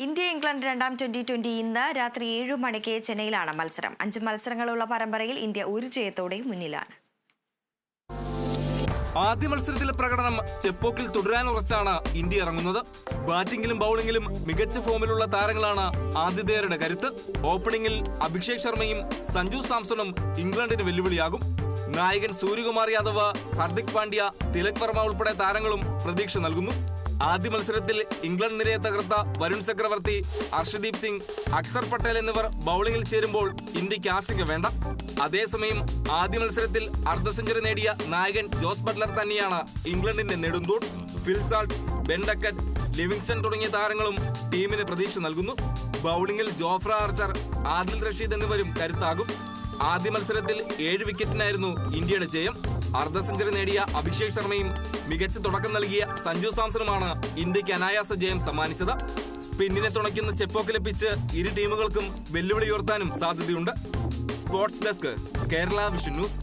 India England രണ്ടാം twenty ഇന്ന് രാത്രി 7 മണിക്ക് ചെന്നൈയിലാണ് മത്സരം. 5 മത്സരങ്ങളുള്ള പരമ്പരയിൽ ഇന്ത്യ ഒരു ജയത്തോടെ മുന്നിലാണ്. ആദ്യ മത്സരത്തിലെ പ്രകടനം ചെപ്പോക്കിൽ തുടരാനുറച്ചാണ് ഇന്ത്യ ഇറങ്ങുന്നത്. ബാറ്റിംഗിലും ബൌളിംഗിലും മികച്ച ഫോമിലുള്ള താരങ്ങളാണ് ആതിഥേയരുടെ കരുത്ത്. ഓപ്പണിംഗിൽ അഭിഷേക് ശർമ്മയും സഞ്ജു സാംസണും ഇംഗ്ലണ്ടിന് വെല്ലുവിളിയാകും. നായകൻ സൂര്യകുമാർ യാദവ്, ഹർദിക് പാണ്ഡ്യ, തിലക് വർമ്മ ഉൾപ്പെടെ താരങ്ങളും പ്രതീക്ഷ നൽകുന്നു. ആദ്യ മത്സരത്തിൽ ഇംഗ്ലണ്ട് നിരയെ തകർത്ത വരുൺ ചക്രവർത്തി, അർഷദീപ് സിംഗ്, അക്സർ പട്ടേൽ എന്നിവർ ബൌളിംഗിൽ ചേരുമ്പോൾ ഇന്ത്യക്ക് ആശങ്ക വേണ്ട. അതേസമയം ആദ്യ മത്സരത്തിൽ അർദ്ധ സെഞ്ചുറി നേടിയ നായകൻ ജോസ് ബട്ട്ലർ തന്നെയാണ് ഇംഗ്ലണ്ടിന്റെ നെടുന്തൂൺ. Phil Salt, Ben Duckett, Livingstone തുടങ്ങിയ താരങ്ങളും ടീമിന് പ്രതീക്ഷ നൽകുന്നു. ബൌളിംഗിൽ ജോഫ്ര ആർച്ചർ, ആദിൽ റഷീദ് എന്നിവരും കരുത്താകും. ആദ്യ മത്സരത്തിൽ 7 വിക്കറ്റിനായിരുന്നു ഇന്ത്യയുടെ ജയം. അർദ്ധ സെഞ്ചുറി നേടിയ അഭിഷേക് ശർമ്മയും മികച്ച തുടക്കം നൽകിയ സഞ്ജു സാംസണുമാണ് ഇന്ത്യക്ക് അനായാസ ജയം സമ്മാനിച്ചത്. സ്പിന്നിനെ തുണയ്ക്കുന്ന ചെപ്പോക്കിലെ പിച്ച് ഇരു ടീമുകൾക്കും വെല്ലുവിളി ഉയർത്താനും സാധ്യതയുണ്ട്. Sports desk, Kerala vision news.